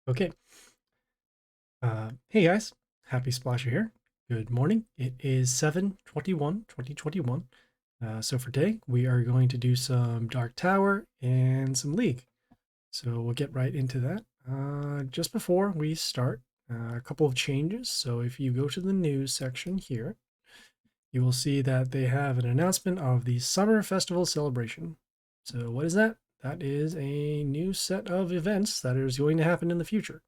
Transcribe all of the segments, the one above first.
Okay. Hey guys, Happysplasher here. Good morning. It is 7/21/2021. So for today, we are going to do some Dark Tower and some League. So we'll get right into that. Just before we start, a couple of changes. So if you go to the news section here, you will see that they have an announcement of the Summer Festival Celebration. So what is that? That is a new set of events that is going to happen in the future.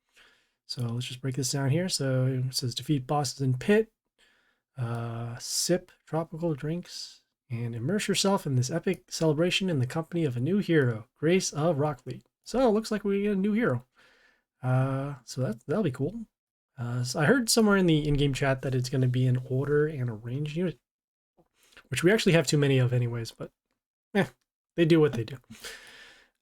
So let's just break this down here. So it says defeat bosses in pit, sip tropical drinks, and immerse yourself in this epic celebration in the company of a new hero, Grace of Rockfleet. So it looks like we get a new hero. So that'll be cool. So I heard somewhere in the in-game chat that it's going to be an order and a ranged unit, which we actually have too many of anyways, but they do what they do.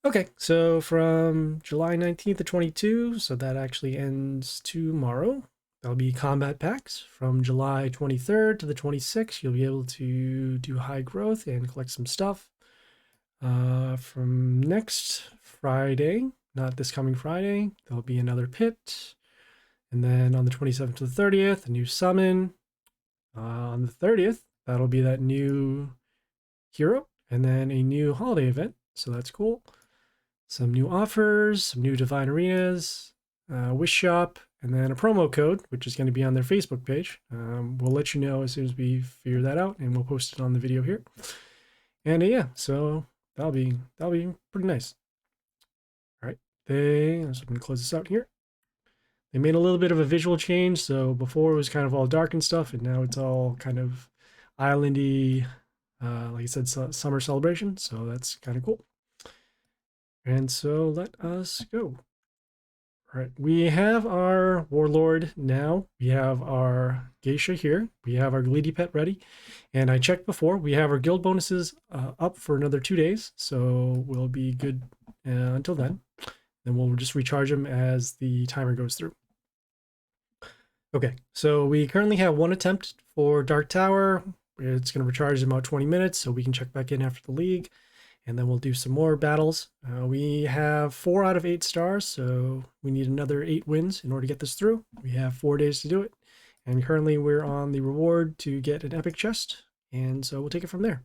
Okay, so from July 19th to 22, so that actually ends tomorrow. There'll be combat packs from July 23rd to the 26th. You'll be able to do high growth and collect some stuff. From next Friday, not this coming Friday, there'll be another pit. And then on the 27th to the 30th, a new summon. On the 30th, that'll be that new hero. And then a new holiday event. So that's cool. Some new offers, some new Divine Arenas, Wish Shop, and then a promo code, which is going to be on their Facebook page. We'll let you know as soon as we figure that out, and we'll post it on the video here. And yeah, so that'll be pretty nice. All right, I'm just going to close this out here. They made a little bit of a visual change. So before it was kind of all dark and stuff, and now it's all kind of islandy, like I said, summer celebration. So that's kind of cool. And so let us go. All right, we have our warlord now. We have our geisha here. We have our Gleedy pet ready. And I checked before, we have our guild bonuses up for another 2 days. So we'll be good until then. Then we'll just recharge them as the timer goes through. Okay, so we currently have one attempt for Dark Tower. It's going to recharge in about 20 minutes, so we can check back in after the league, and then we'll do some more battles. We have 4 out of 8 stars, so we need another 8 wins in order to get this through. We have 4 days to do it, and currently we're on the reward to get an epic chest, and so we'll take it from there.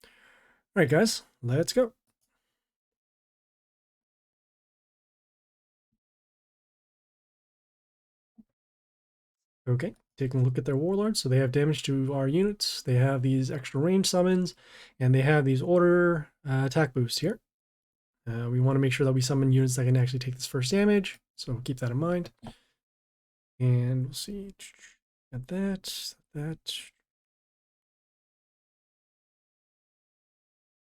All right, guys, let's go. Okay, taking a look at their warlords. So they have damage to our units. They have these extra range summons, and they have these order attack boosts here. We want to make sure that we summon units that can actually take this first damage. So keep that in mind. And we'll see. At that.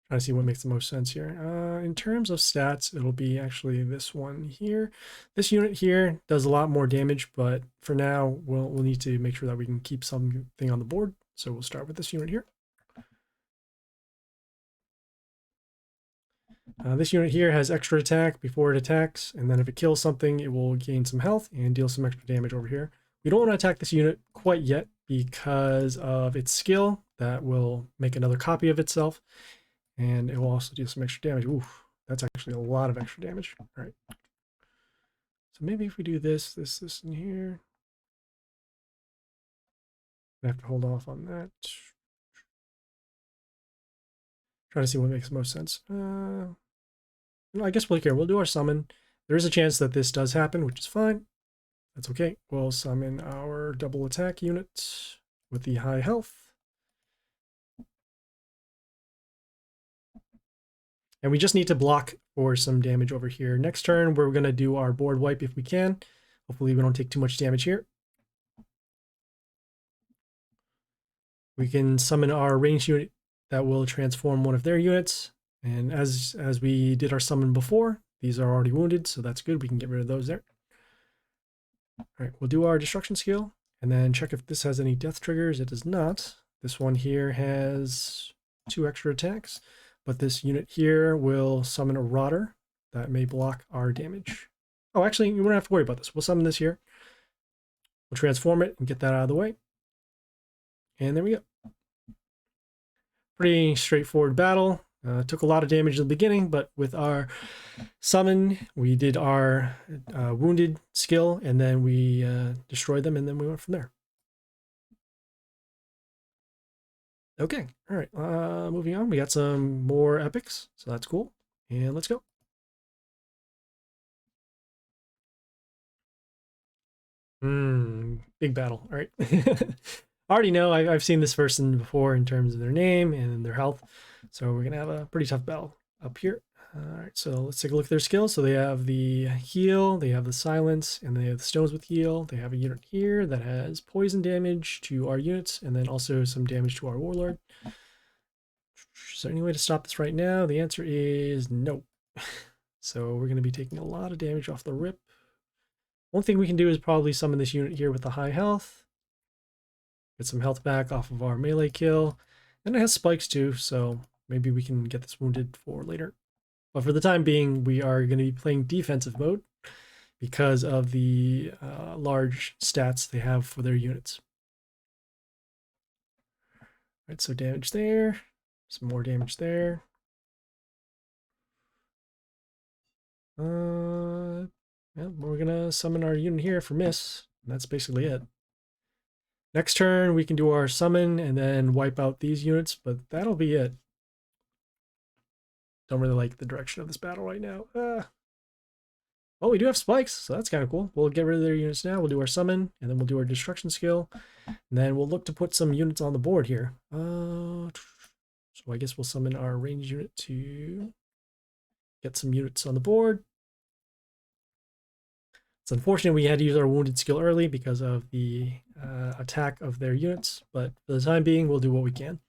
Trying to see what makes the most sense here. In terms of stats, it'll be actually this one here. This unit here does a lot more damage, but for now, we'll need to make sure that we can keep something on the board. So we'll start with this unit here. This unit here has extra attack before it attacks, and then if it kills something, it will gain some health and deal some extra damage over here. We don't want to attack this unit quite yet because of its skill that will make another copy of itself, and it will also deal some extra damage. Oof, that's actually a lot of extra damage. All right. So maybe if we do this in here, I have to hold off on that. Try to see what makes the most sense. I guess we'll care. We'll do our summon. There is a chance that this does happen, which is fine. That's okay. We'll summon our double attack unit with the high health. And we just need to block for some damage over here. Next turn, we're going to do our board wipe if we can. Hopefully we don't take too much damage here. We can summon our ranged unit that will transform one of their units. And as we did our summon before, these are already wounded, so that's good. We can get rid of those there. All right, we'll do our destruction skill and then check if this has any death triggers. It does not. This one here has 2 extra attacks, but this unit here will summon a rotter that may block our damage. Oh, actually, you won't have to worry about this. We'll summon this here. We'll transform it and get that out of the way. And there we go. Pretty straightforward battle. Took a lot of damage in the beginning, but with our summon, we did our wounded skill, and then we destroyed them, and then we went from there. Okay, all right, moving on. We got some more epics, so that's cool. And let's go. Big battle. All right. I already know I've seen this person before in terms of their name and their health. So we're going to have a pretty tough battle up here. All right, so let's take a look at their skills. So they have the heal, they have the silence, and they have the stones with heal. They have a unit here that has poison damage to our units, and then also some damage to our warlord. Is there any way to stop this right now? The answer is no. So we're going to be taking a lot of damage off the rip. One thing we can do is probably summon this unit here with the high health. Get some health back off of our melee kill. And it has spikes too, so maybe we can get this wounded for later. But for the time being, we are going to be playing defensive mode because of the large stats they have for their units. All right, so damage there. Some more damage there. Yeah, we're going to summon our unit here for miss. And that's basically it. Next turn, we can do our summon and then wipe out these units, but that'll be it. Don't really like the direction of this battle right now. Oh, we do have spikes, so that's kind of cool. We'll get rid of their units now. We'll do our summon, and then we'll do our destruction skill. And then we'll look to put some units on the board here. So I guess we'll summon our ranged unit to get some units on the board. It's unfortunate we had to use our wounded skill early because of the attack of their units, but for the time being, we'll do what we can.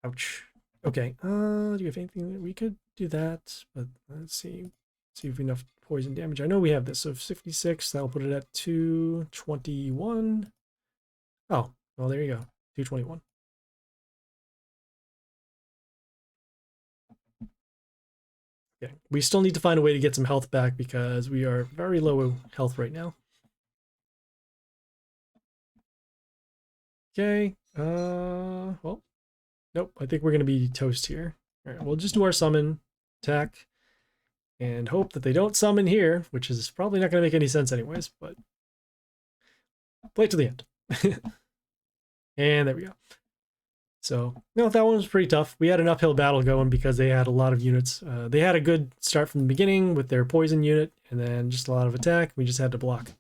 Ouch. Okay, do you have anything that we could do that? But let's see if we have enough poison damage. I know we have this, so 56, that'll put it at 221. Oh, well, there you go, 221. Yeah, we still need to find a way to get some health back because we are very low health right now. Okay, well, nope, I think we're going to be toast here. All right, we'll just do our summon, attack, and hope that they don't summon here, which is probably not going to make any sense anyways, but play it to the end. And there we go. So, no, that one was pretty tough. We had an uphill battle going because they had a lot of units. They had a good start from the beginning with their poison unit, and then just a lot of attack. We just had to block.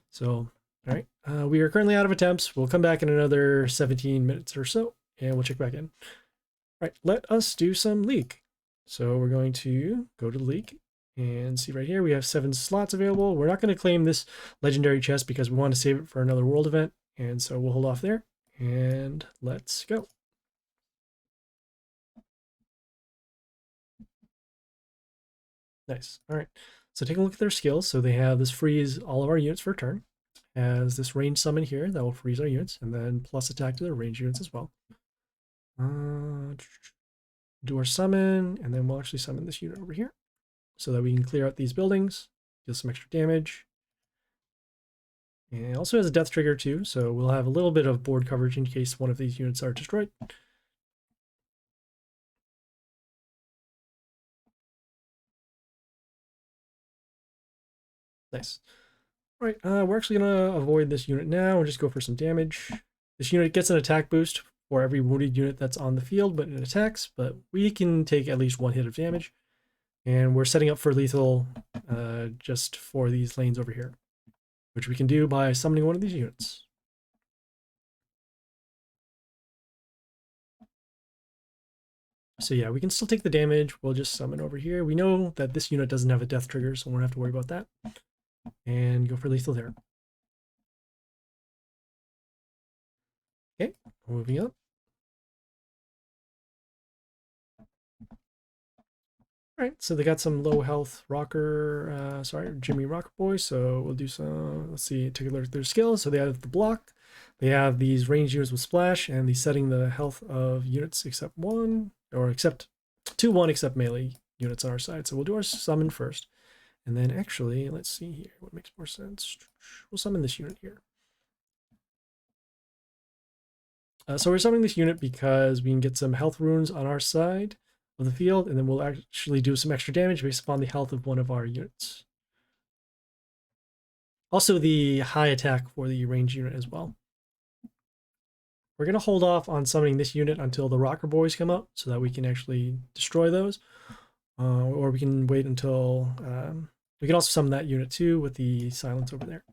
So, all right. We are currently out of attempts. We'll come back in another 17 minutes or so, and we'll check back in. All right, let us do some league. So we're going to go to the league and see right here. We have 7 slots available. We're not going to claim this legendary chest because we want to save it for another world event. And so we'll hold off there and let's go. Nice. All right. So take a look at their skills. So they have this freeze all of our units for a turn. Has this range summon here that will freeze our units, and then plus attack to their range units as well. Do our summon, and then we'll actually summon this unit over here so that we can clear out these buildings, deal some extra damage. And it also has a death trigger too, so we'll have a little bit of board coverage in case one of these units are destroyed. Nice. All right, we're actually going to avoid this unit now and just go for some damage. This unit gets an attack boost for every wounded unit that's on the field, but it attacks, but we can take at least 1 hit of damage. And we're setting up for lethal just for these lanes over here, which we can do by summoning one of these units. So yeah, we can still take the damage. We'll just summon over here. We know that this unit doesn't have a death trigger, so we won't have to worry about that. And go for lethal there. Okay, moving up. All right, so they got some low health rocker, Jimmy Rocker Boy. So we'll do some, let's see, take a look at their skills. So they have the block. They have these range units with splash and the setting the health of units except 1, or except 2-1 except melee units on our side. So we'll do our summon first. And then actually, let's see here, what makes more sense. We'll summon this unit here. So we're summoning this unit because we can get some health runes on our side of the field, and then we'll actually do some extra damage based upon the health of one of our units. Also the high attack for the range unit as well. We're going to hold off on summoning this unit until the Rocker Boys come up so that we can actually destroy those. Or we can wait until... we can also summon that unit too with the silence over there.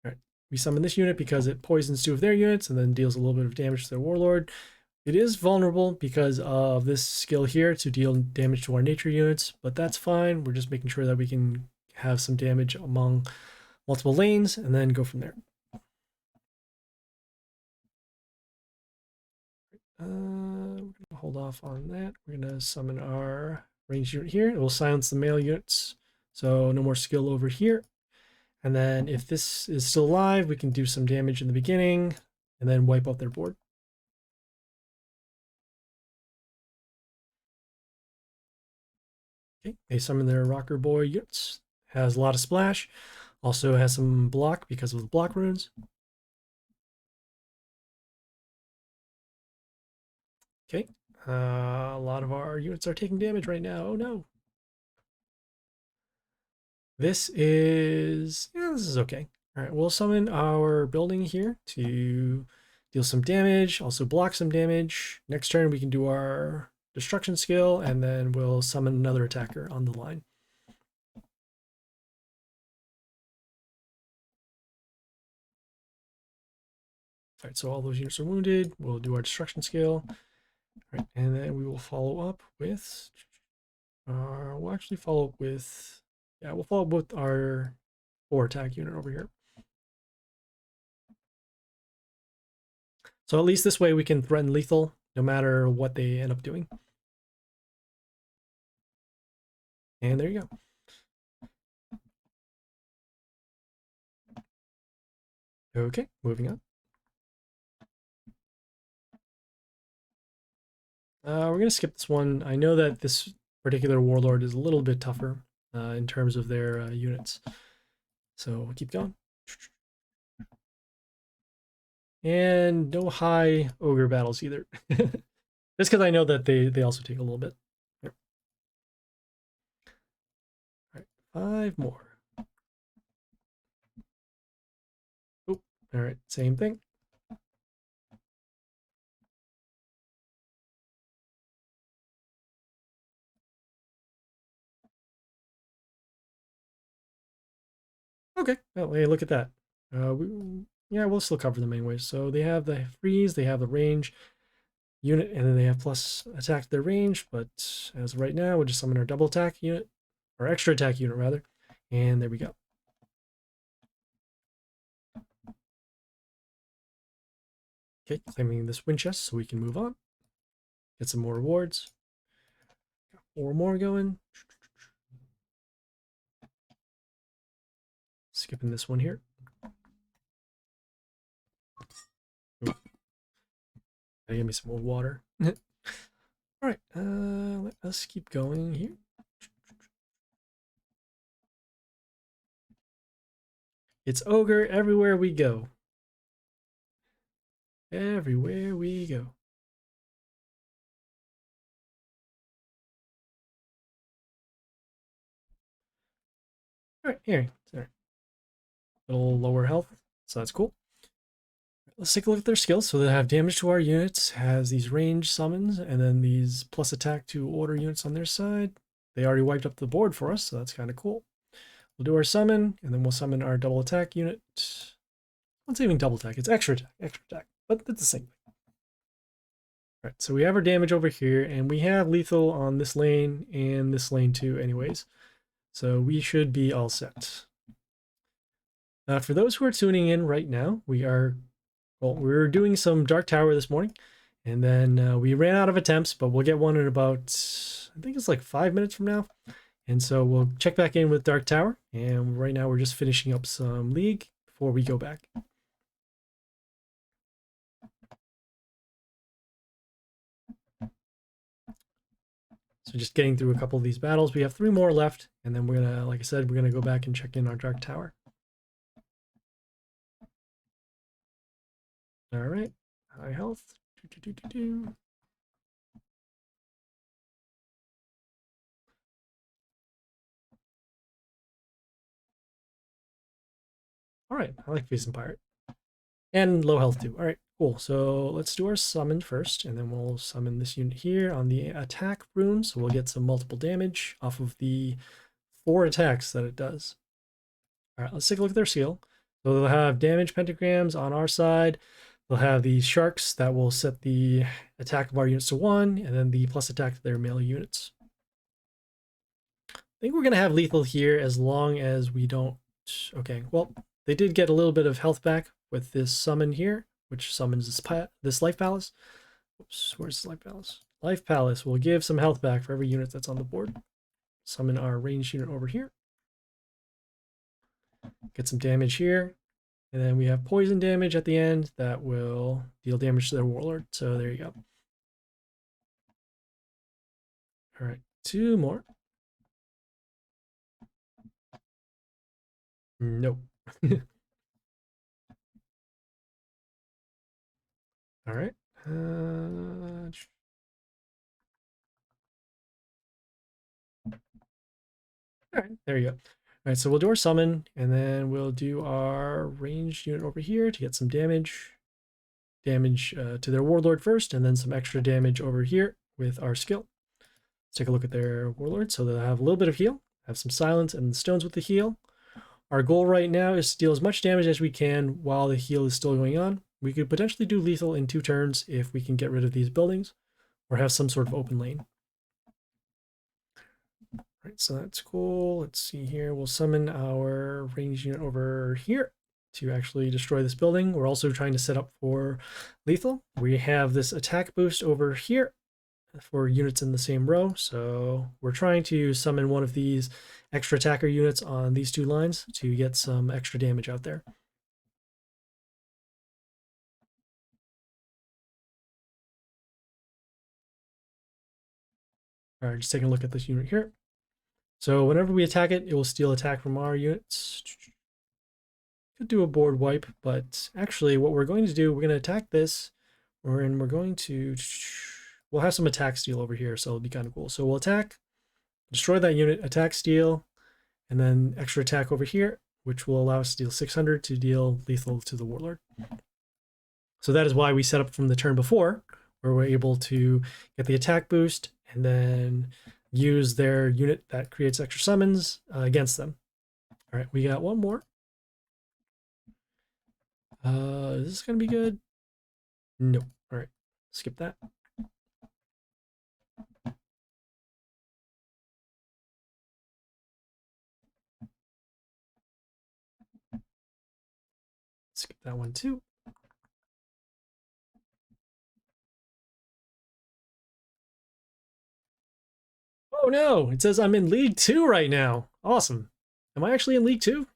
Alright, we summon this unit because it poisons 2 of their units and then deals a little bit of damage to their Warlord. It is vulnerable because of this skill here to deal damage to our nature units, but that's fine. We're just making sure that we can have some damage among multiple lanes and then go from there. We're going to hold off on that. We're going to summon our ranged unit here. It will silence the male units, so no more skill over here. And then if this is still alive, we can do some damage in the beginning and then wipe out their board. Okay, they summon their Rocker Boy units. Has a lot of splash. Also has some block because of the block runes. Okay, a lot of our units are taking damage right now. Oh no. This is okay. All right, we'll summon our building here to deal some damage, also block some damage. Next turn we can do our destruction skill, and then we'll summon another attacker on the line. All right, so all those units are wounded. We'll do our destruction skill. All right, and then we will follow up with we'll actually follow up with, we'll follow up with our 4 attack unit over here. So at least this way we can threaten lethal no matter what they end up doing. And there you go. Okay, moving on. We're gonna skip this one. I know that this particular warlord is a little bit tougher in terms of their units. So we'll keep going. And no high ogre battles either. Just because I know that they also take a little bit. Yep. All right, 5 more. Oh, all right, same thing. Okay, well, hey, look at that. Yeah, we'll still cover them anyways. So they have the freeze, they have the range unit, and then they have plus attack to their range. But as of right now, we'll just summon our double attack unit, or extra attack unit rather. And there we go. Okay, claiming this wind chest so we can move on. Get some more rewards. Got 4 more going. Skipping this one here. Ooh. Gotta give me some more water. All right, let us keep going here. It's ogre everywhere we go. Everywhere we go. All right, here. Sorry. A little lower health, so that's cool. Let's take a look at their skills. So they have damage to our units, has these range summons, and then these plus attack to order units on their side. They already wiped up the board for us, so that's kind of cool. We'll do our summon, and then we'll summon our double attack unit. Not even double attack, it's extra attack, but it's the same thing. All right, so we have our damage over here, and we have lethal on this lane and this lane too anyways. So we should be all set. For those who are tuning in right now, we're doing some Dark Tower this morning, and then we ran out of attempts, but we'll get one in about, I think it's like 5 minutes from now. And so we'll check back in with Dark Tower, and right now we're just finishing up some League before we go back. So just getting through a couple of these battles. We have 3 more left, and then we're gonna, like I said, we're gonna go back and check in our Dark Tower. All right, high health. All right, I like Facing Pirate. And low health too. All right, cool. So let's do our summon first, and then we'll summon this unit here on the attack rune. So we'll get some multiple damage off of the 4 attacks that it does. All right, let's take a look at their skill. So they'll have damage pentagrams on our side. They'll have these sharks that will set the attack of our units to 1, and then the plus attack to their melee units. I think we're going to have lethal here as long as we don't... Okay, well, they did get a little bit of health back with this summon here, which summons this Life Palace. Oops, where's the Life Palace? Life Palace will give some health back for every unit that's on the board. Summon our ranged unit over here. Get some damage here. And then we have poison damage at the end that will deal damage to their warlord. So there you go. All right, 2 more. Nope. All right. All right, there you go. All right, so we'll do our summon, and then we'll do our ranged unit over here to get some damage. To their warlord first, and then some extra damage over here with our skill. Let's take a look at their warlord. So they'll have a little bit of heal, have some silence, and stones with the heal. Our goal right now is to deal as much damage as we can while the heal is still going on. We could potentially do lethal in 2 turns if we can get rid of these buildings, or have some sort of open lane. Right, so that's cool. Let's see here. We'll summon our ranged unit over here to actually destroy this building. We're also trying to set up for lethal. We have this attack boost over here for units in the same row. So we're trying to summon one of these extra attacker units on these 2 lines to get some extra damage out there. All right, just taking a look at this unit here. So whenever we attack it, it will steal attack from our units. Could do a board wipe, but actually what we're going to do, we're going to attack this, and we're going to, we'll have some attack steal over here, so it'll be kind of cool. So we'll attack, destroy that unit, attack steal, and then extra attack over here, which will allow us to deal 600 to deal lethal to the Warlord. So that is why we set up from the turn before, where we're able to get the attack boost and then use their unit that creates extra summons against them. All right, we got one more. Is this going to be good? Nope. All right, skip that. Skip that one too. Oh no, it says I'm in League 2 right now. Awesome. Am I actually in League 2?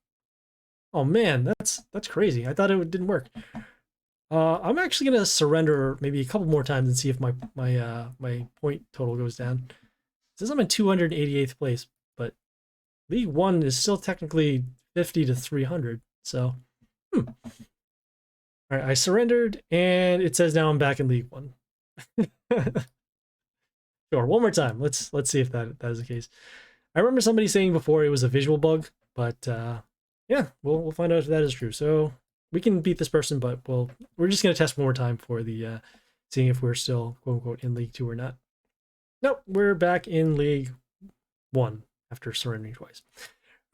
Oh man, that's crazy. I thought it didn't work. I'm actually gonna surrender maybe a couple more times and see if my point total goes down. It says I'm in 288th place, but League 1 is still technically 50 to 300. So, all right, I surrendered, and it says now I'm back in League 1. Sure, one more time. Let's see if that is the case. I remember somebody saying before it was a visual bug, but yeah, we'll find out if that is true. So we can beat this person, but we're just gonna test one more time for the seeing if we're still quote unquote in League 2 or not. Nope, we're back in League 1 after surrendering twice. All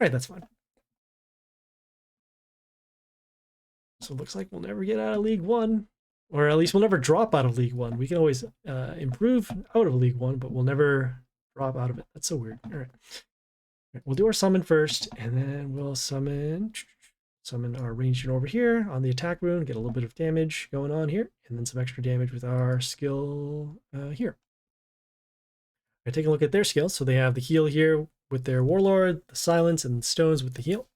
right, that's fine. So it looks like we'll never get out of League 1, or at least we'll never drop out of League 1. We can always improve out of League 1, but we'll never drop out of it. That's so weird. All right. We'll do our summon first, and then we'll summon our ranged unit over here on the attack rune, get a little bit of damage going on here, and then some extra damage with our skill here. I take a look at their skills. So they have the heal here with their warlord, the silence, and stones with the heal.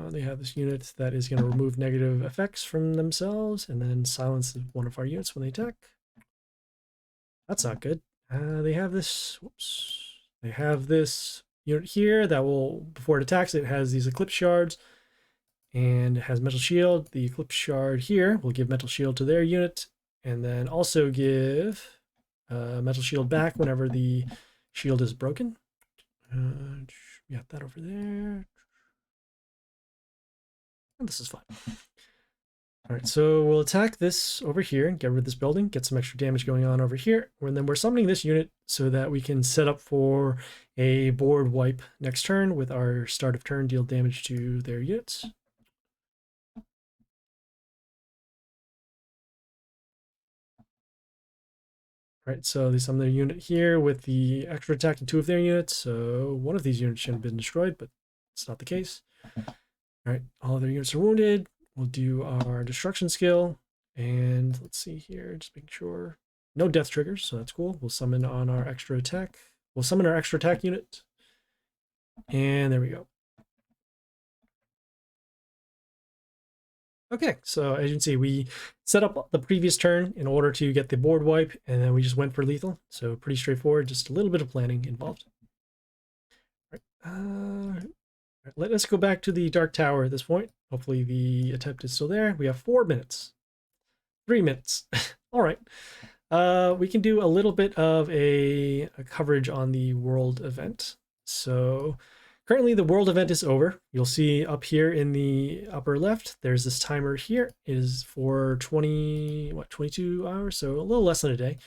They have this unit that is going to remove negative effects from themselves, and then silence one of our units when they attack. That's not good. They have this. Whoops. They have this unit here that will, before it attacks, it has these Eclipse Shards and it has Metal Shield. The Eclipse Shard here will give Metal Shield to their unit and then also give Metal Shield back whenever the shield is broken. We got that over there. And this is fine. All right, so we'll attack this over here, get rid of this building, get some extra damage going on over here, and then we're summoning this unit so that we can set up for a board wipe next turn with our start of turn deal damage to their units. All right, so they summon their unit here with the extra attack to two of their units, so one of these units shouldn't have been destroyed, but it's not the case. All right, all of their units are wounded. We'll do our destruction skill, and let's see here, just making sure. No death triggers, so that's cool. We'll summon on our extra attack. We'll summon our extra attack unit. And there we go. Okay, so as you can see, we set up the previous turn in order to get the board wipe, and then we just went for lethal. So pretty straightforward, just a little bit of planning involved. All right, let us go back to the Dark Tower at this point. Hopefully the attempt is still there. We have 4 minutes. 3 minutes. All right. We can do a little bit of a coverage on the world event. So currently the world event is over. You'll see up here in the upper left, there's this timer here. It is for 22 hours, so a little less than a day.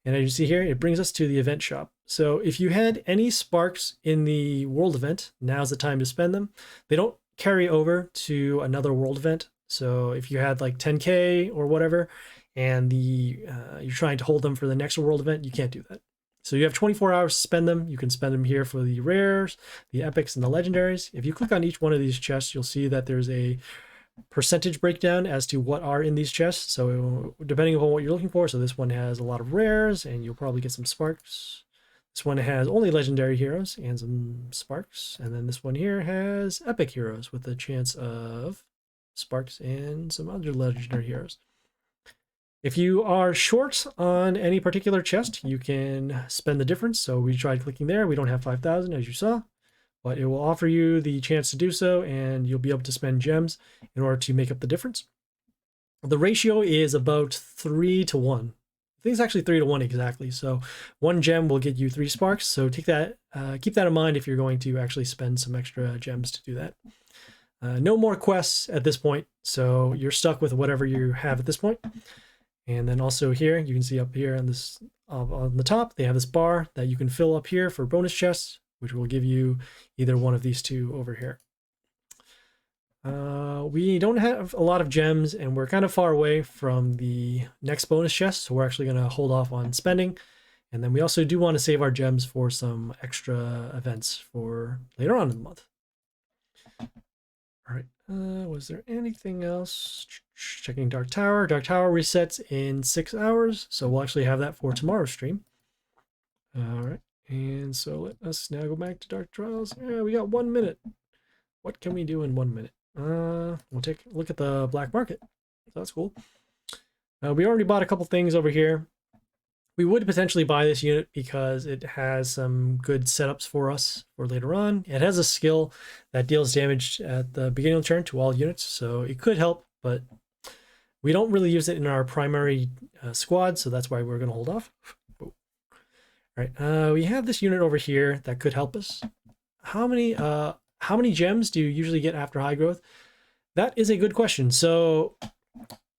And as you see here, it brings us to the event shop. So if you had any sparks in the world event, now's the time to spend them. They don't carry over to another world event. So if you had like 10K or whatever, and you're trying to hold them for the next world event, you can't do that. So you have 24 hours to spend them. You can spend them here for the rares, the epics, and the legendaries. If you click on each one of these chests, you'll see that there's a percentage breakdown as to what are in these chests. So depending upon what you're looking for, so this one has a lot of rares and you'll probably get some sparks. This one has only legendary heroes and some sparks. And then this one here has epic heroes with a chance of sparks and some other legendary heroes. If you are short on any particular chest, you can spend the difference. So we tried clicking there. We don't have 5,000 as you saw, but it will offer you the chance to do so, and you'll be able to spend gems in order to make up the difference. The ratio is about 3 to 1. I think it's actually 3 to 1 exactly. So 1 gem will get you 3 sparks. So take that, keep that in mind if you're going to actually spend some extra gems to do that. No more quests at this point, so you're stuck with whatever you have at this point. And then also here, you can see up here on this on the top, they have this bar that you can fill up here for bonus chests, which will give you either one of these two over here. We don't have a lot of gems, and we're kind of far away from the next bonus chest, so we're actually going to hold off on spending. And then we also do want to save our gems for some extra events for later on in the month. All right, was there anything else? Checking Dark Tower. Dark Tower resets in 6 hours, so we'll actually have that for tomorrow's stream. All right, and so let us now go back to Dark Trials. Yeah, we got 1 minute. What can we do in 1 minute? We'll take a look at the black market. So that's cool. We already bought a couple things over here. We would potentially buy this unit because it has some good setups for us for later on. It has a skill that deals damage at the beginning of the turn to all units, so it could help, but we don't really use it in our primary squad, so that's why we're going to hold off. All right, we have this unit over here that could help us. How many gems do you usually get after high growth? That is a good question. So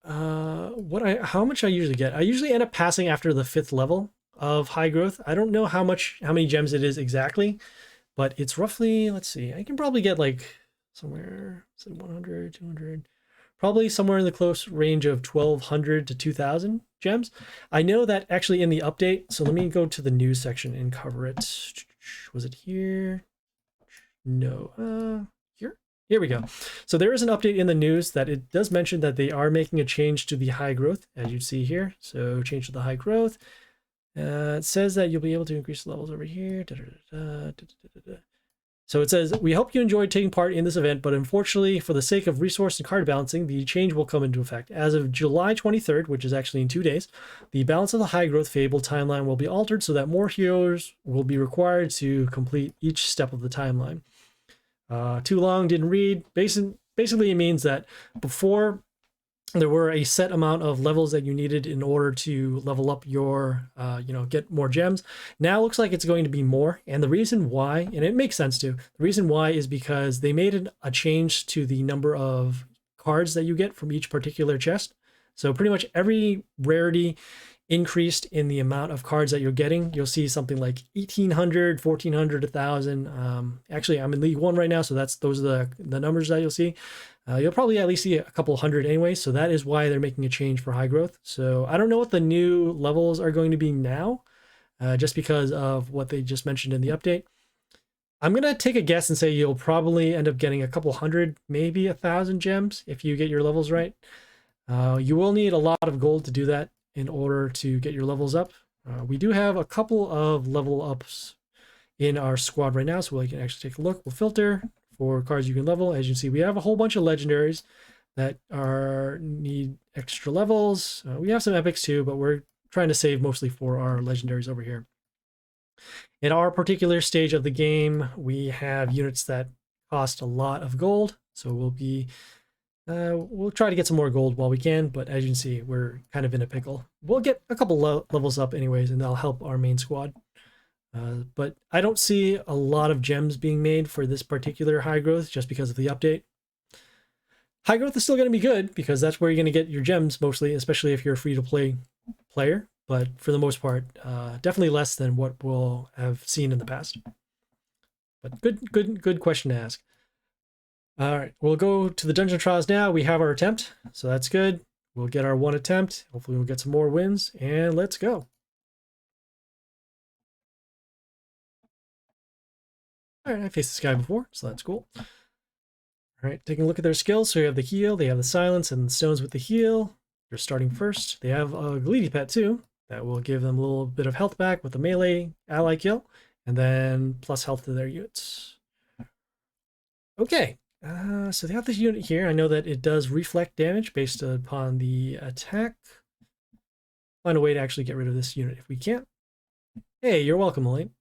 how much I usually get? I usually end up passing after the 5th level of high growth. I don't know how many gems it is exactly, but it's roughly, let's see, I can probably get like somewhere, say 100, 200, probably somewhere in the close range of 1,200 to 2,000 gems. I know that actually in the update, so let me go to the news section and cover it. Was it here? No, here we go. So there is an update in the news that it does mention that they are making a change to the high growth, as you see here. So change to the high growth. It says that you'll be able to increase the levels over here. So it says, we hope you enjoyed taking part in this event, but unfortunately, for the sake of resource and card balancing, the change will come into effect. As of July 23rd, which is actually in 2 days, the balance of the high growth Fable timeline will be altered so that more heroes will be required to complete each step of the timeline. Too long, didn't read. Basically, it means that before there were a set amount of levels that you needed in order to level up your, get more gems. Now it looks like it's going to be more. And the reason why, and it makes sense too, the reason why is because they made a change to the number of cards that you get from each particular chest. So pretty much every rarity increased in the amount of cards that you're getting. You'll see something like 1,800, 1,400, 1,000. Actually, I'm in League 1 right now, so those are the numbers that you'll see. You'll probably at least see a couple hundred anyway, so that is why they're making a change for high growth. So I don't know what the new levels are going to be now, just because of what they just mentioned in the update. I'm going to take a guess and say you'll probably end up getting a couple hundred, maybe 1,000 gems if you get your levels right. You will need a lot of gold to do that in order to get your levels up. We do have a couple of level ups in our squad right now, so we can actually take a look. We'll filter for cards you can level. As you can see, we have a whole bunch of legendaries that need extra levels. We have some epics too, but we're trying to save mostly for our legendaries over here. In our particular stage of the game, we have units that cost a lot of gold, so we'll try to get some more gold while we can, but as you can see, we're kind of in a pickle. We'll get a couple levels up anyways, and that'll help our main squad. But I don't see a lot of gems being made for this particular high growth just because of the update. High growth is still going to be good because that's where you're going to get your gems mostly, especially if you're a free-to-play player. But for the most part, definitely less than what we'll have seen in the past. But good question to ask. All right, we'll go to the dungeon trials now. We have our attempt, so that's good. We'll get our 1 attempt. Hopefully we'll get some more wins, and let's go. All right, I faced this guy before, so that's cool. All right, taking a look at their skills. So you have the heal, they have the silence, and the stones with the heal. They're starting first. They have a Gleedy Pet too. That will give them a little bit of health back with the melee ally kill, and then plus health to their units. Okay. So they have this unit here. I know that it does reflect damage based upon the attack. find a way to actually get rid of this unit if we can't. Hey, you're welcome, Elaine.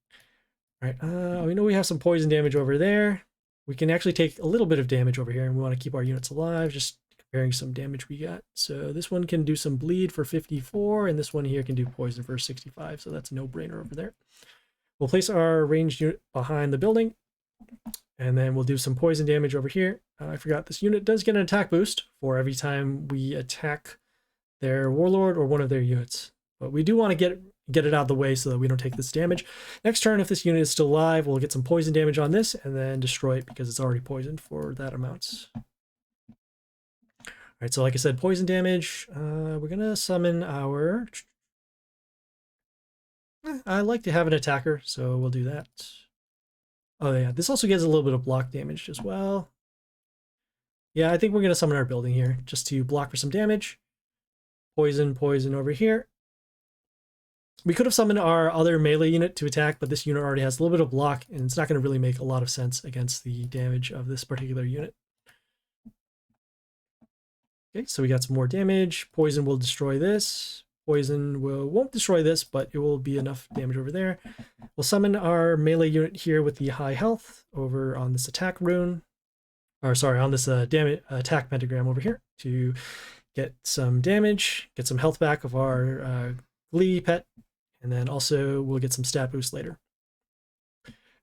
All right, we know we have some poison damage over there. We can actually take a little bit of damage over here, and we want to keep our units alive, just comparing some damage we got. So this one can do some bleed for 54, and this one here can do poison for 65, so that's a no-brainer over there. We'll place our ranged unit behind the building, and then we'll do some poison damage over here. I forgot this unit does get an attack boost for every time we attack their warlord or one of their units. But we do want to get it out of the way so that we don't take this damage. Next turn, if this unit is still alive, we'll get some poison damage on this and then destroy it because it's already poisoned for that amount. All right, so like I said, poison damage. We're going to summon our... I like to have an attacker, so we'll do that. Oh yeah, this also gets a little bit of block damage as well. Yeah, I think we're going to summon our building here just to block for some damage. Poison over here. We could have summoned our other melee unit to attack, but this unit already has a little bit of block, and it's not going to really make a lot of sense against the damage of this particular unit. Okay, so we got some more damage. Poison will destroy this. Poison won't destroy this, but it will be enough damage over there. We'll summon our melee unit here with the high health over on this attack rune. Or sorry, on this attack pentagram over here to get some damage, get some health back of our Glee pet, and then also we'll get some stat boost later.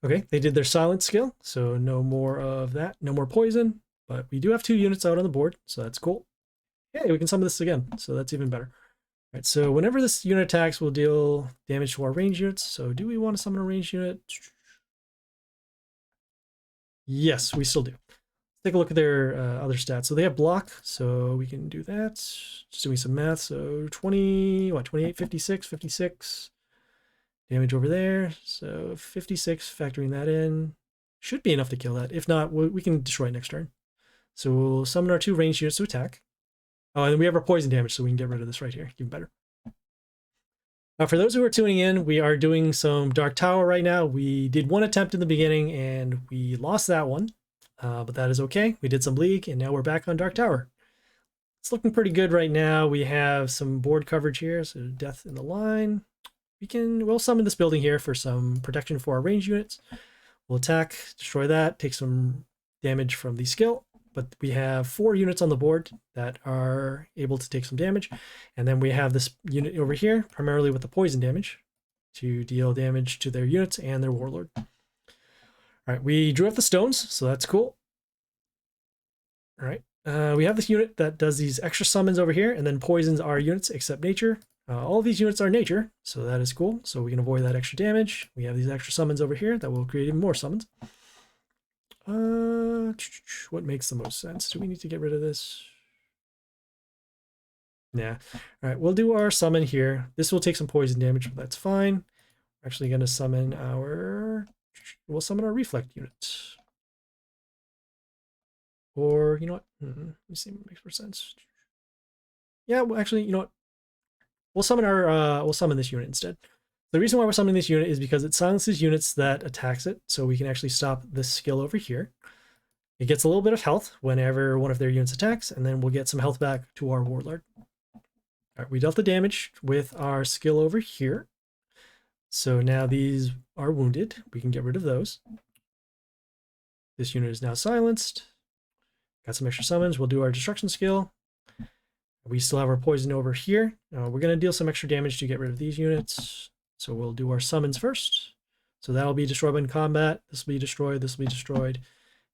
Okay, they did their silence skill, so no more of that, no more poison, but we do have 2 units out on the board, so that's cool. Hey, we can summon this again, so that's even better. All right, so whenever this unit attacks, we'll deal damage to our ranged units. So do we want to summon a ranged unit? Yes, we still do. Take a look at their other stats. So they have block, so we can do that. Just doing some math. So 28, 56 damage over there. So 56, factoring that in. Should be enough to kill that. If not, we can destroy it next turn. So we'll summon our 2 ranged units to attack. Oh, and we have our poison damage, so we can get rid of this right here. Even better. For those who are tuning in, we are doing some Dark Tower right now. We did one attempt in the beginning, and we lost that one. But that is okay. We did some League, and now we're back on Dark Tower. It's looking pretty good right now. We have some board coverage here, so death in the line. We'll summon this building here for some protection for our ranged units. We'll attack, destroy that, take some damage from the skill. But we have 4 units on the board that are able to take some damage. And then we have this unit over here, primarily with the poison damage, to deal damage to their units and their warlord. All right, we drew up the stones, so that's cool. All right, we have this unit that does these extra summons over here and then poisons our units except nature. All of these units are nature, so that is cool. So we can avoid that extra damage. We have these extra summons over here that will create even more summons. What makes the most sense? Do we need to get rid of this? Yeah. All right, we'll do our summon here. This will take some poison damage, but that's fine. We're actually going to summon we'll summon our reflect unit. Or, you know what? Let me see what makes more sense. Yeah, well, actually, you know what? We'll summon this unit instead. The reason why we're summoning this unit is because it silences units that attacks it, so we can actually stop this skill over here. It gets a little bit of health whenever one of their units attacks, and then we'll get some health back to our warlord. All right, we dealt the damage with our skill over here. So now these are wounded. We can get rid of those. This unit is now silenced. Got some extra summons. We'll do our destruction skill. We still have our poison over here. We're going to deal some extra damage to get rid of these units. So we'll do our summons first. So that'll be destroyed in combat. This will be destroyed. This will be destroyed.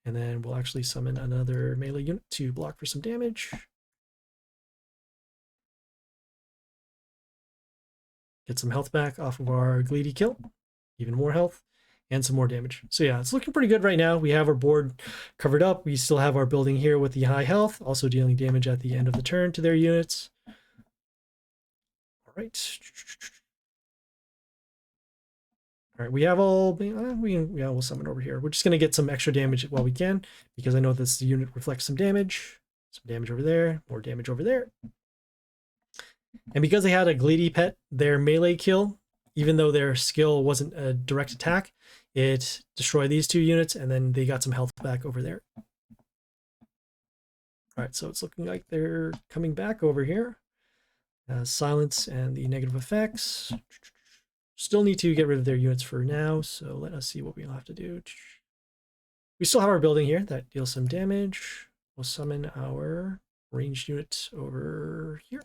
And then we'll actually summon another melee unit to block for some damage. Get some health back off of our Gleedy kill. Even more health. And some more damage. So yeah, it's looking pretty good right now. We have our board covered up. We still have our building here with the high health. Also dealing damage at the end of the turn to their units. All right. All right, we have all, we'll summon over here. We're just going to get some extra damage while we can, because I know this unit reflects some damage. Some damage over there, more damage over there. And because they had a Gleedy pet, their melee kill, even though their skill wasn't a direct attack, it destroyed these 2 units, and then they got some health back over there. All right, so it's looking like they're coming back over here. silence and the negative effects. Still need to get rid of their units for now, so let us see what we'll have to do. We still have our building here that deals some damage. We'll summon our ranged unit over here.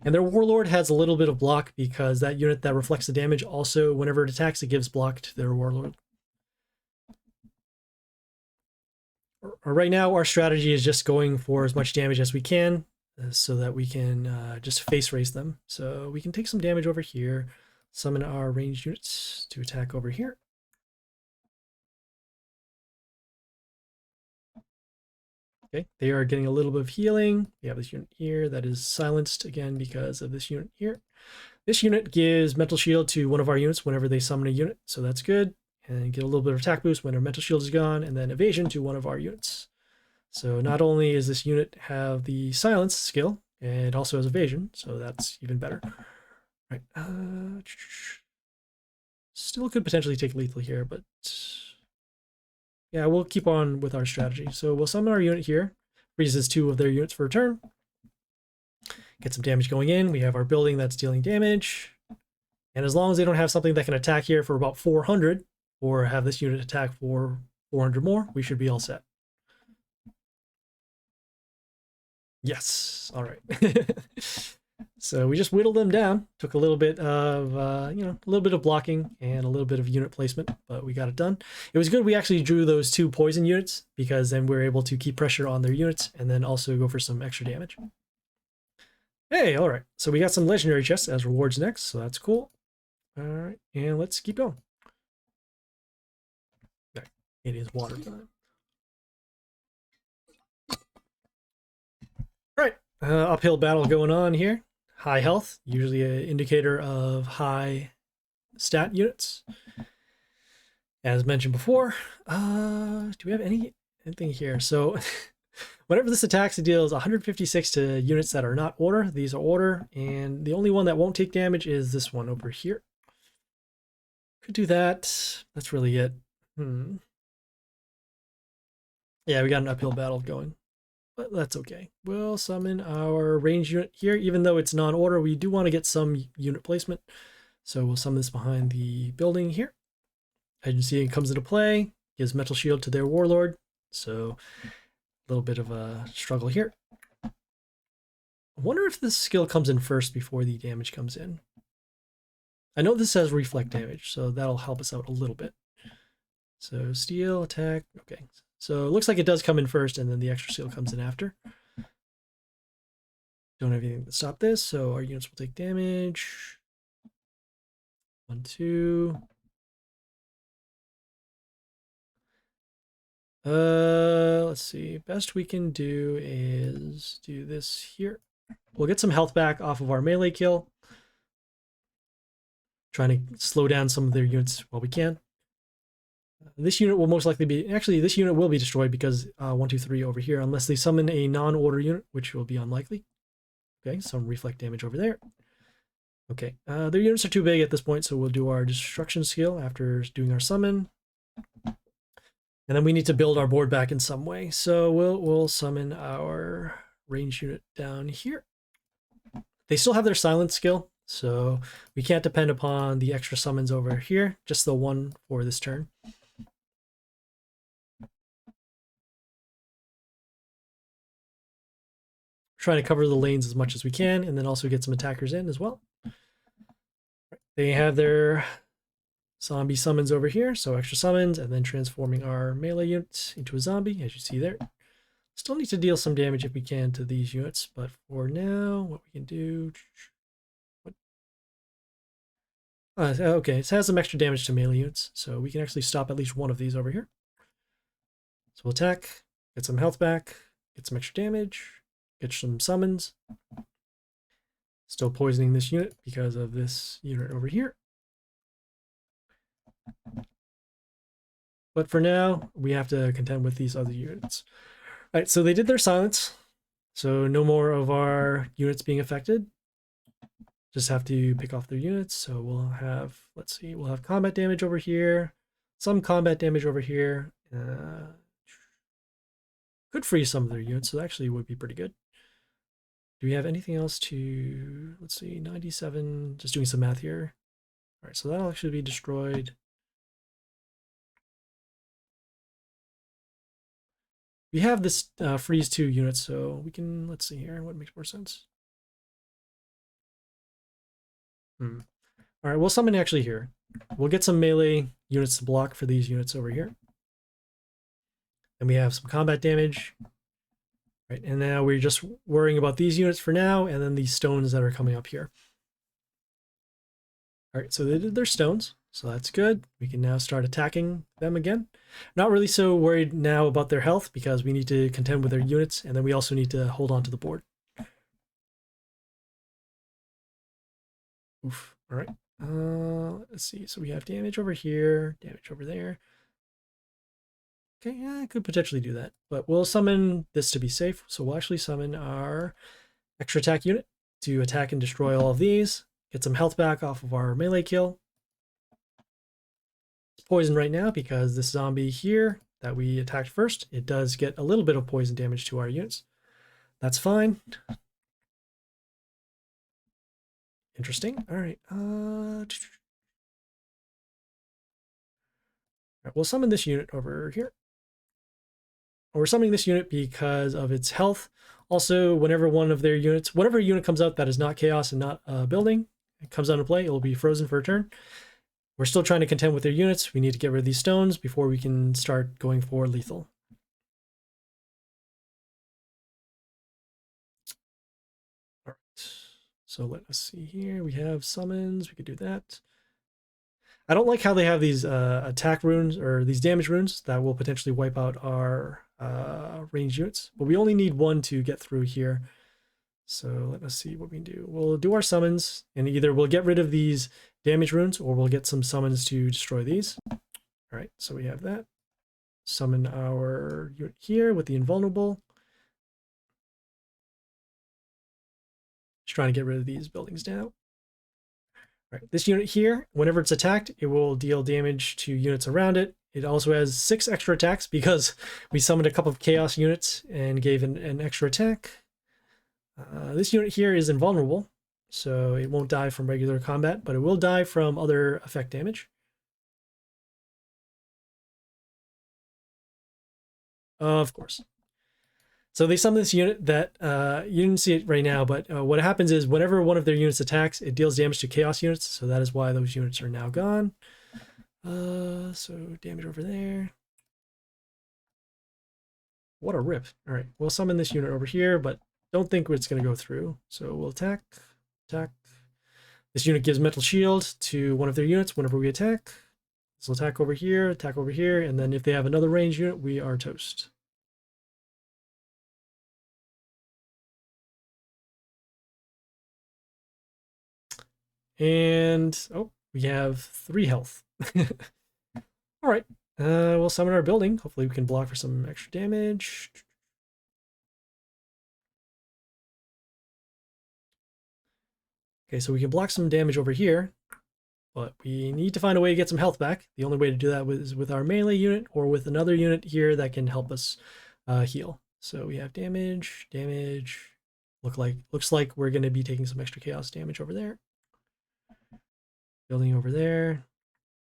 And their warlord has a little bit of block because that unit that reflects the damage also, whenever it attacks, it gives block to their warlord. Right now, our strategy is just going for as much damage as we can so that we can just face race them. So we can take some damage over here, summon our ranged units to attack over here. Okay, they are getting a little bit of healing. We have this unit here that is silenced again because of this unit here. This unit gives mental shield to one of our units whenever they summon a unit, so that's good. And get a little bit of attack boost when our mental shield is gone, and then evasion to one of our units. So not only is this unit have the silence skill, it also has evasion, so that's even better. Right. Still could potentially take lethal here, but yeah, we'll keep on with our strategy. So we'll summon our unit here, freezes 2 of their units for a turn. Get some damage going in. We have our building that's dealing damage. And as long as they don't have something that can attack here for about 400, or have this unit attack for 400 more, we should be all set. Yes, all right. So we just whittled them down. Took a little bit of, a little bit of blocking and a little bit of unit placement, but we got it done. It was good we actually drew those 2 poison units because then we're able to keep pressure on their units and then also go for some extra damage. Hey, all right. So we got some legendary chests as rewards next, so that's cool. All right, and let's keep going. Okay, it is water time. All right, uphill battle going on here. High health, usually an indicator of high stat units. As mentioned before, do we have anything here? So whenever this attacks, it deals 156 to units that are not order. These are order, and the only one that won't take damage is this one over here. Could do that. That's really it. Yeah, we got an uphill battle going. But that's okay. We'll summon our range unit here. Even though it's non-order, we do want to get some unit placement. So we'll summon this behind the building here. As you see, it comes into play. Gives mental shield to their warlord. So a little bit of a struggle here. I wonder if this skill comes in first before the damage comes in. I know this says reflect damage, so that'll help us out a little bit. So steel, attack, okay. So it looks like it does come in first, and then the extra seal comes in after. Don't have anything to stop this, so our units will take damage. 1, 2. Let's see. Best we can do is do this here. We'll get some health back off of our melee kill. Trying to slow down some of their units while we can. This unit will most likely be, actually this unit will be destroyed because 1, 2, 3 over here, unless they summon a non-order unit, which will be unlikely. Okay, some reflect damage over there. Okay, their units are too big at this point, so we'll do our destruction skill after doing our summon. And then we need to build our board back in some way. So we'll summon our range unit down here. They still have their silence skill, so we can't depend upon the extra summons over here, just the one for this turn. Trying to cover the lanes as much as we can, and then also get some attackers in as well. They have their zombie summons over here, so extra summons, and then transforming our melee unit into a zombie, as you see there. Still need to deal some damage if we can to these units, but for now, what we can do... okay, it has some extra damage to melee units, so we can actually stop at least one of these over here. So we'll attack, get some health back, get some extra damage, get some summons. Still poisoning this unit because of this unit over here. But for now, we have to contend with these other units. All right, so they did their silence. So no more of our units being affected. Just have to pick off their units. So we'll have, let's see, we'll have combat damage over here. Some combat damage over here. could freeze some of their units, so that actually would be pretty good. Do we have anything else to, let's see, 97, just doing some math here. All right, so that'll actually be destroyed. We have this freeze 2 units, so we can, let's see here, what makes more sense. All right, we'll summon actually here. We'll get some melee units to block for these units over here. And we have some combat damage. Right, and now we're just worrying about these units for now, and then these stones that are coming up here. All right, so they did their stones, so that's good. We can now start attacking them again. Not really so worried now about their health because we need to contend with their units, and then we also need to hold on to the board. Oof. All right. Let's see. So we have damage over here, damage over there. Okay, yeah, I could potentially do that, but we'll summon this to be safe. So we'll actually summon our extra attack unit to attack and destroy all of these. Get some health back off of our melee kill. It's poisoned right now because this zombie here that we attacked first, it does get a little bit of poison damage to our units. That's fine. Interesting. All right. We'll summon this unit over here. We're summoning this unit because of its health. Also, whenever one of their units, whatever unit comes out that is not chaos and not a building, it comes out to play, it will be frozen for a turn. We're still trying to contend with their units. We need to get rid of these stones before we can start going for lethal. All right. So let us see here. We have summons. We could do that. I don't like how they have these attack runes or these damage runes that will potentially wipe out our ranged units, but we only need one to get through here. So let us see what we can do. We'll do our summons, and either we'll get rid of these damage runes or we'll get some summons to destroy these. All right, so we have that. Summon our unit here with the invulnerable. Just trying to get rid of these buildings now. All right, this unit here, whenever it's attacked, it will deal damage to units around it. It also has 6 extra attacks because we summoned a couple of chaos units and gave an extra attack. This unit here is invulnerable, so it won't die from regular combat, but it will die from other effect damage. Of course. So they summon this unit that, you didn't see it right now, but what happens is whenever one of their units attacks, it deals damage to chaos units, so that is why those units are now gone. So damage over there. What a rip. All right, we'll summon this unit over here, but don't think it's going to go through. So we'll attack. This unit gives mental shield to one of their units whenever we attack. So attack over here, and then if they have another ranged unit, we are toast. And, oh, we have 3 health. All right, we'll summon our building. Hopefully we can block for some extra damage. Okay, so we can block some damage over here, but we need to find a way to get some health back. The only way to do that is with our melee unit or with another unit here that can help us heal. So we have damage. Looks like we're going to be taking some extra chaos damage over there. Building over there.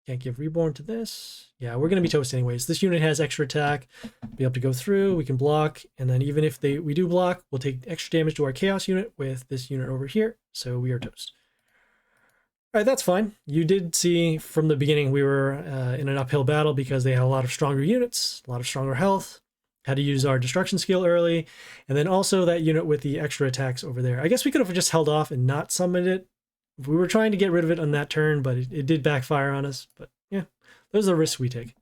Can't give reborn to this. Yeah, we're going to be toast anyways. This unit has extra attack. Be able to go through. We can block. And then even if we do block, we'll take extra damage to our chaos unit with this unit over here. So we are toast. All right, that's fine. You did see from the beginning we were in an uphill battle because they had a lot of stronger units, a lot of stronger health. Had to use our destruction skill early. And then also that unit with the extra attacks over there. I guess we could have just held off and not summoned it. We were trying to get rid of it on that turn, but it did backfire on us. But yeah, those are the risks we take.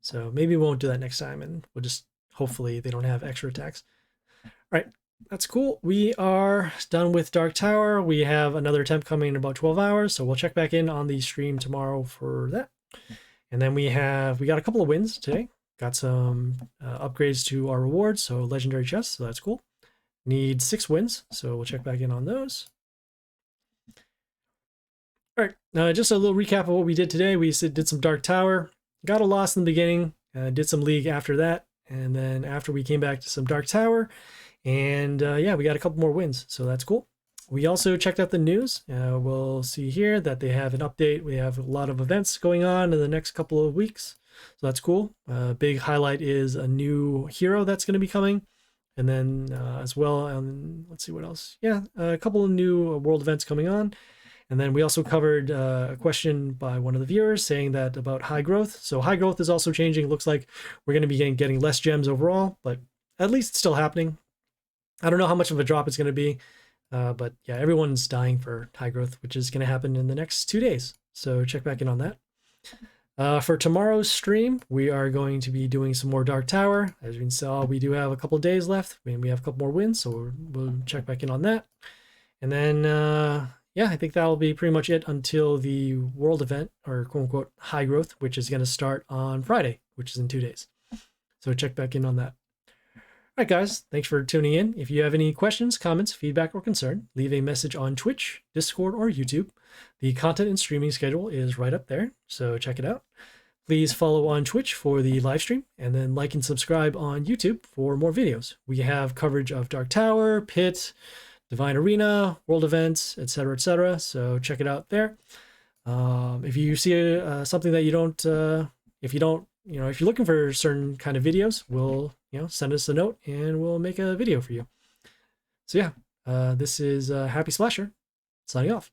So maybe we won't do that next time, and we'll just, hopefully they don't have extra attacks. All right, that's cool. We are done with Dark Tower. We have another attempt coming in about 12 hours, so we'll check back in on the stream tomorrow for that. And then we got a couple of wins today. Got some upgrades to our rewards, so legendary chests, so that's cool. Need 6 wins, so we'll check back in on those. All right, just a little recap of what we did today. We did some Dark Tower, got a loss in the beginning, did some League after that. And then after we came back to some Dark Tower, and yeah, we got a couple more wins, so that's cool. We also checked out the news. We'll see here that they have an update. We have a lot of events going on in the next couple of weeks, so that's cool. Big highlight is a new hero that's going to be coming, and then as well, let's see what else. Yeah, a couple of new world events coming on. And then we also covered a question by one of the viewers saying that about high growth. So high growth is also changing. It looks like we're going to be getting less gems overall, but at least it's still happening. I don't know how much of a drop it's going to be, but yeah, everyone's dying for high growth, which is going to happen in the next 2 days. So check back in on that. For tomorrow's stream, we are going to be doing some more Dark Tower. As you saw, we do have a couple days left, and we have a couple more wins, so we'll check back in on that. And then, yeah, I think that'll be pretty much it until the world event, or quote unquote high growth, which is going to start on Friday, which is in 2 days. So check back in on that. All right, guys, thanks for tuning in. If you have any questions, comments, feedback, or concern, leave a message on Twitch, Discord, or YouTube. The content and streaming schedule is right up there, so check it out. Please follow on Twitch for the live stream, and then like and subscribe on YouTube for more videos. We have coverage of Dark Tower, Pit, Divine Arena, world events, etc., so check it out there. If you see something that you don't, if you're looking for certain kind of videos, we'll, send us a note and we'll make a video for you. So yeah, this is Happysplasher signing off.